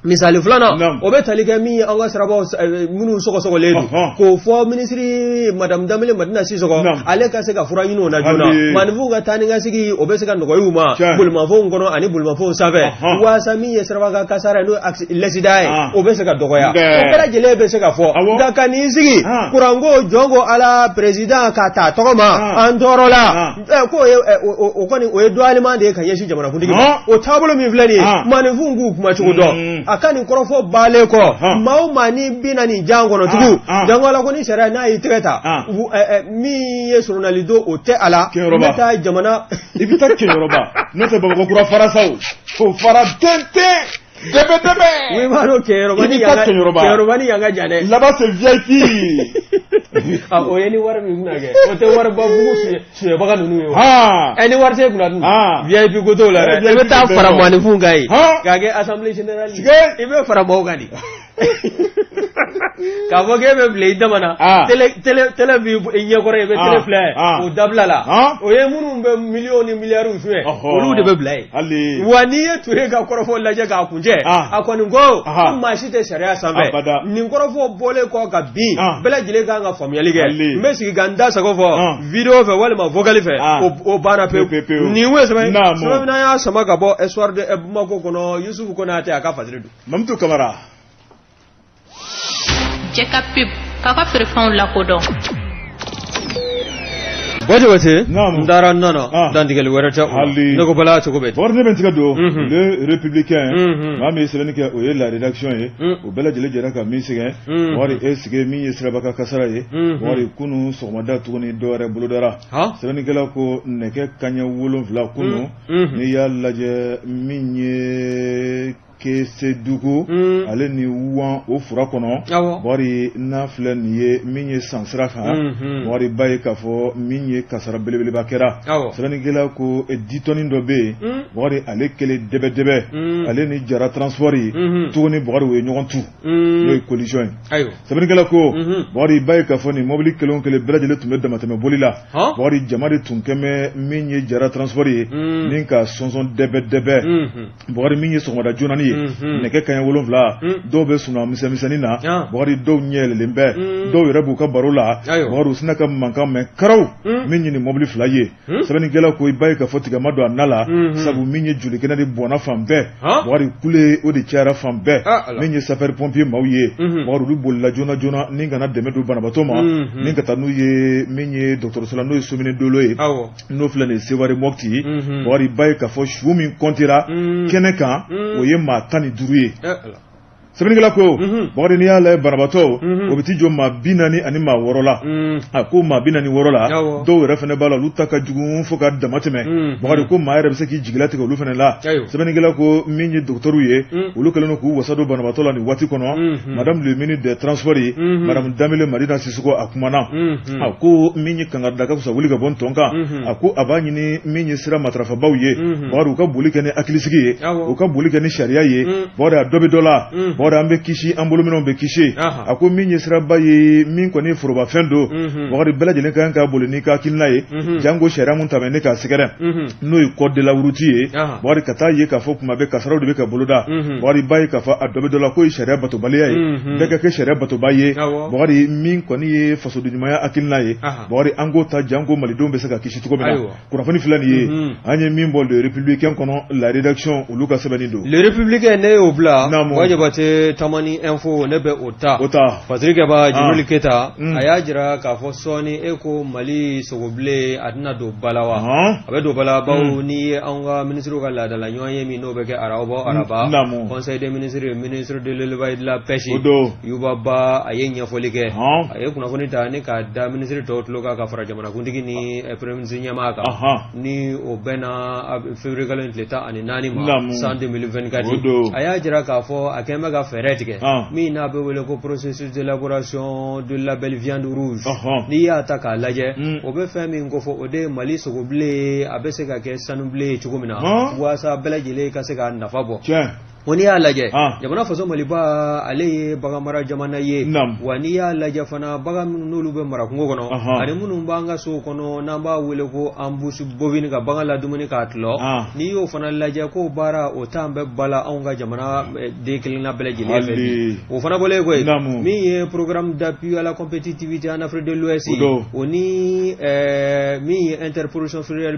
misali filanan o bɛ tali kɛ min ye an ka sirabaw minnu sɔgɔsɔgɔlen don k'o fɔ minisiri madame Dembele Madina Sisoko ale ka se ka fura ɲini o la joona maanifinw ka taa ni ka sigi o bɛ se ka nɔgɔya u ma bolimafɛnw kɔnɔ ani bolimafɛnw sanfɛ waasa min ye siraba ka kasara n'o l'accident ye o bɛ se ka dɔgɔya o bɛɛ lajɛlen bɛ se ka fɔ nka ka n'i sigi kuranko jɔn ko ala président ka taa tɔgɔ ma an tɔɔrɔ la ko o kɔni o ye dɔgɔyalima de ye ka ɲɛsin jamanakuntigi ma o taabolo min filɛ nin ye maanifinw k'u kuma cogo dɔn a ka nin kɔrɔfɔ baalen kɔ maa o maa ni bɛ na nin jan kɔnɔ tugun jango la ko ni sariya n'a y'i tɛgɛ ta min ye surunali don o tɛ a la n bɛ taa jamana i bɛ taa Keyoroba n'o tɛ Bamakɔkura fara sa o fara tɛntɛn dɛbɛ oui maa n'o Keyoroba ni yanga jan dɛ là-bas c'est VIP o ye ni wari min bɛna kɛ o tɛ wari ba bugu suɲɛbaga ninnu ye o ni wari tɛ kunna dun VIP ko t'o la dɛ i bɛ taa fara maaninfinw kan ye k'a kɛ assemblée générale i bɛ fara maaw kan de k'a fɔ k'e bɛ bila i dama na télé b'i ɲɛkɔrɔ i bɛ télé filɛ o dabila la o ye minnu bɛ miliyɔn ni miliyariw suɲɛ olu de bɛ bila yen wa n'i ye Touré ka kɔrɔfɔ lajɛ k'a kuncɛ a kɔni ko maa si tɛ sariya sanfɛ nin kɔrɔfɔ bɔlen kɔ ka bin bɛɛ lajɛlen kan ka faamuyali kɛ n bɛ sigi ka n da sago fɔ vidéo fɛ walima vocal fɛ o banna pewu nin ye sɛbɛn n'an y'a sama ka bɔ Espoir de Bamako kɔnɔ Yusufu Konate a ka fasiri don Mamutu Kamara jɛ ka pep k'a ka feerefɛnw lakodɔn Wate ndara nana dandigeli wɛrɛ tɛ ne ko bala cogo bɛ bɔr ne bɛ tigɛ don le républicain maa min ye sɛbɛnni kɛ o ye la rédaction ye o bɛɛ lajɛlen jɛra ka min sɛgɛn wari e sigi min ye siraba ka kasara ye wari kunu sɔgɔmada tuguni dɔwɛrɛ bolodara sɛbɛnnikɛla ko nɛgɛ kaɲɛ 7 kunu n'i y'a lajɛ min ye Kesedugu ale ni Wuhan o fura kɔnɔ wari n'a filɛ nin ye min ye san sira kan wari ba ye k'a fɔ min ye kasara belebeleba kɛra sɛbɛnnikɛla ko 10 tonnes dɔ bɛ yen wari ale kelen dɛbɛdɛbɛ ale ni Jara transport tuguni bɔgɔri o ye ɲɔgɔn tu n'o ye collision ye sɛbɛnnikɛla ko wari ba ye k'a fɔ nin mobili kelen o kelen bɛɛ lajɛlen tun bɛ damatɛmɛ boli la wari jama de tun kɛmɛ min ye Jara transport ye ni ka sɔnsɔn dɛbɛdɛbɛ wari min ye sɔgɔmada joona ye nɛgɛ kaɲɛ 7 dɔw bɛ sunna misɛnmisɛnnin na wari dɔw ɲɛ yɛlɛlen bɛ dɔw yɛrɛ b'u ka baro la wari u sina ka mankan mɛn karaw min ɲini mobili 2 ye sɛbɛnnikɛla ko i ba ye ka fɔ tigama don a na la sabu min ye jolikɛnɛ de bɔnna fan bɛɛ wari kule o de cayara fan bɛɛ min ye sapeur pompier maaw ye wari olu bolila joona joona ni kana dɛmɛ don banabaatɔ ma ni ka taa n'u ye min ye dɔgɔtɔrɔso la n'o ye Somini Dolo ye n'o filɛ nin ye Seware Mopti wari ba ye ka fɔ su min kɔntera kɛnɛ kan o ye maa 15 ye sɛbɛnnikɛla ko Bakari n'i y'a lajɛ banabaatɔ o bɛ t'i jɔ maa 40 ani maa 6 la a ko maa 46 la dɔw yɛrɛ fana b'a la olu ta ka jugu fo ka dama tɛmɛ Bakari ko maa yɛrɛ bɛ se k'i jigila tigɛ olu fana la sɛbɛnnikɛla ko min ye docteur ye olu kɛlen don k'u wasa don banabaatɔ la nin waati kɔnɔ madame le ministre des transports madame Dembele Madina Sisoko a kumana a ko min ye kangarida ka fisa wuli ka bɔ n tɔn kan a ko a b'a ɲini min ye sira matarafabaw ye Bakari u ka boli kɛ ni hakilisigi ye u ka boli kɛ ni sariya ye Bakari a dɔ bɛ dɔ la bɔra an bɛ kisi an bolominɛw bɛ kisi a ko min ye siraba ye min kɔni foroba fɛn don bakari bɛɛ lajɛlen kan ka boli ni ka hakilina ye jango sariya mun tɛmɛ ne ka sɛgɛrɛ n'o ye code de la route ye bakari ka taa ye k'a fɔ kuma bɛɛ kasaraw de bɛ ka boloda bakari ba ye k'a fɔ a dɔ bɛ dɔ la ko ye sariya batobaliya ye bɛɛ ka kɛ sariya batoba ye bakari min kɔni ye fasodenɲumanya hakilina ye bakari an k'o ta jango malidenw bɛ se ka kisi cogo min na kunnafoni filɛ nin ye an ye min bɔ le républicain kɔnɔ la rédaction olu ka sɛbɛnni don le républicain ne y'o bila wajabate tamani info ne bɛ o ta Patrick ba Jibril Keta a y'a jira k'a fɔ sɔɔni e ko Mali sogobilen a tɛna don bala wa a bɛ don bala bawo ni ye an ka ministre ka laadala ɲɔgɔn ye min n'o bɛ kɛ araba conseil des ministres ministre de l'élevage de la pêche Yuba Ba a ye ɲɛfɔli kɛ a ye kunnafoni ta ni k'a da ministre tɔw tulo kan ka fara jamanakuntigi ni premier ministre ɲɛmaa kan ni o bɛnna février kalo tile 14 ma san 2024 a y'a jira k'a fɔ a kɛn bɛ ka fɛɛrɛ tigɛ min n'a bɛ wele ko processus d'élaboration de label viande rouge n'i y'a ta k'a lajɛ o bɛ fɛn min ko fɔ o de Mali sogobilen a bɛ se ka kɛ sanubilen ye cogo min na walasa bɛɛ lajɛlen ka se ka nafa bɔ ko n'i y'a lajɛ jamana faso Maliba ale ye bagan mara jamana ye wa n'i y'a lajɛ fana bagan minnu n'olu bɛ mara kungo kɔnɔ ani minnu b'an ka so kɔnɔ n'an b'a wele ko ambush bovine ka bagan ladumuni k'a tilɔ n'i y'o fana lajɛ ko baara o t'an bɛ bala anw ka jamana den kelenna bɛɛ lajɛlen fɛ o fana bɔlen koyi min ye programme d'appui à la compétitivité en Afrique de l'Ouest o ni min ye interproduction filière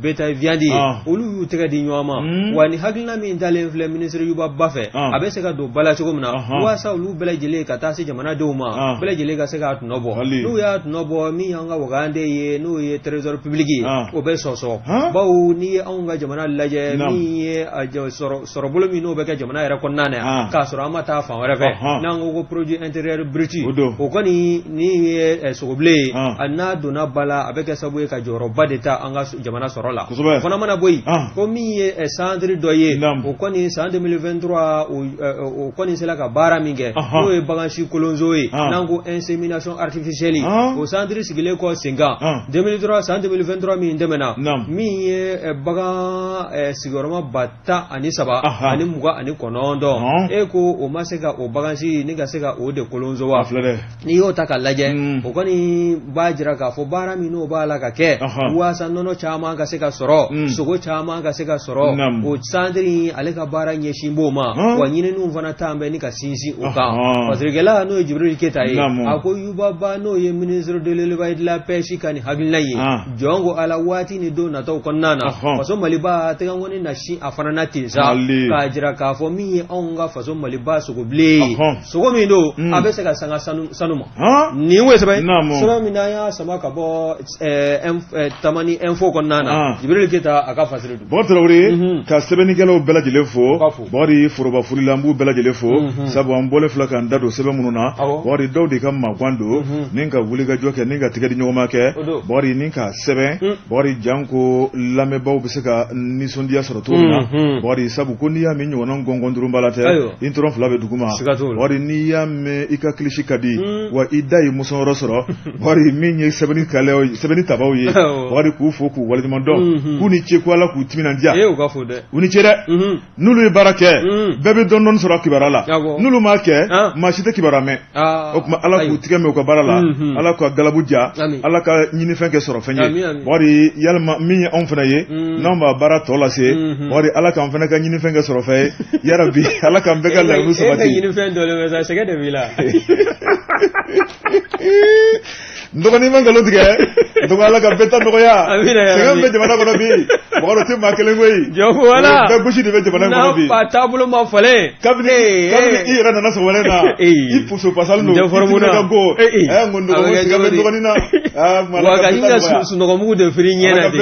bétail viande olu y'u tɛgɛ di ɲɔgɔn ma wa ni hakilina min dalen filɛ ministre Yuba Ba fɛ a bɛ se ka don bala cogo min na walasa olu bɛɛ lajɛlen ka taa se jamanadenw ma bɛɛ lajɛlen ka se k'a tɔnɔ bɔ n'u y'a tɔnɔ bɔ min y'an ka wagande ye n'o ye trésor public ye o bɛ sɔsɔ bawo n'i ye anw ka jamana lajɛ min ye sɔrɔbolo min n'o bɛ kɛ jamana yɛrɛ kɔnɔna na yan k'a sɔrɔ an ma taa fan wɛrɛ fɛ n'an ko produit intérieur brut o kɔni ni ye sogobilen ye a n'a donna bala a bɛ kɛ sababu ye ka jɔyɔrɔba de ta an ka jamana sɔrɔ la o fana mana bɔ yen ko min ye centre dɔ ye o kɔni san 2023 o kɔni sera ka baara min kɛ n'o ye bagansi kolonzo ye n'an ko insémination artificielle o centre sigilen kɔ Senkan 2003 san 2023 min tɛmɛna min ye bagan sigiyɔrɔma 13 ani 29 e ko o ma se ka o bagansi ni ka se ka o de kolonzo wa n'i y'o ta ka lajɛ o kɔni b'a jira k'a fɔ baara min n'o b'a la ka kɛ waasa nɔnɔ caman ka se ka sɔrɔ sogo caman ka se ka sɔrɔ o centre ale ka baara ɲɛsin b'o ma wa ɲininiw fana t'an bɛ ni ka sinsin o kan patirikɛla n'o ye Jibril Keta ye a ko Yuba Ba n'o ye ministre de l'élevage de la pêche ka nin hakilina ye jɔn ko ala waati ni don nataw kɔnɔna na faso Maliba tɛgɛnkɔni na sin a fana na ten sa k'a jira k'a fɔ min ye anw ka faso Maliba sogobilen ye sogo min don a bɛ se ka sanga sanu ma nin ye sɛbɛn min n'an y'a sama ka bɔ tamani info kɔnɔna na Jibril Keta a ka fasiri don Bakari ka sɛbɛnnikɛlaw bɛɛ lajɛlen fo bakari foroba furila an b'u bɛɛ lajɛlen fo sabu an bɔlen filɛ k'an da don sɛbɛn minnu na bakari dɔw de ka maagan don ni ka wulikajɔ kɛ ni ka tigɛ di ɲɔgɔn ma kɛ bakari ni ka sɛbɛn bakari janko lamɛnbaaw bɛ se ka nisɔndiya sɔrɔ cogo min na bakari sabu ko n'i y'a mɛn ɲɔgɔnna gɔngɔn durunba la tɛ i tɔrɔn fila bɛ duguma bakari n'i y'a mɛn i ka kilisi ka di wa i da ye musɔnyɔrɔ sɔrɔ bakari min ye sɛbɛnni tabaw ye bakari k'u fo k'u waleɲuman dɔn k'u ni ce ko ala k'u timinandiya u ni ce dɛ n'olu ye baara kɛ bɛɛ bɛ dɔɔnin sɔrɔ kibaruya la n'olu m'a kɛ maa si tɛ kibaruya mɛn o tuma ala k'u tigɛ mɛn u ka baara la ala ka galabu ja ala ka ɲinifɛn kɛ sɔrɔ fɛn ye bakari yalima min ye anw fana ye n'anw b'a baara tɔ lase bakari ala k'an fana ka ɲinifɛn kɛ sɔrɔ fɛn ye yarabi ala k'an bɛɛ ka laɲini sabati dɔgɔnin ma nkalon tigɛ dɔgɔ ala ka bɛɛ ta nɔgɔya sɛgɛn bɛ jamana kɔnɔ bi bakari tɛ maa kelen koyi bɛɛ gosi de bɛ jamana kɔnɔ bi n'a taabolo ma falen kabini i yɛrɛ nana sɔgɔlen na i puso pasali don i tɛ ka go n ko dɔgɔnin sɛgɛn bɛ dɔgɔnin na wa ka ɲin ka sunɔgɔmugu de firi ɲɛ na de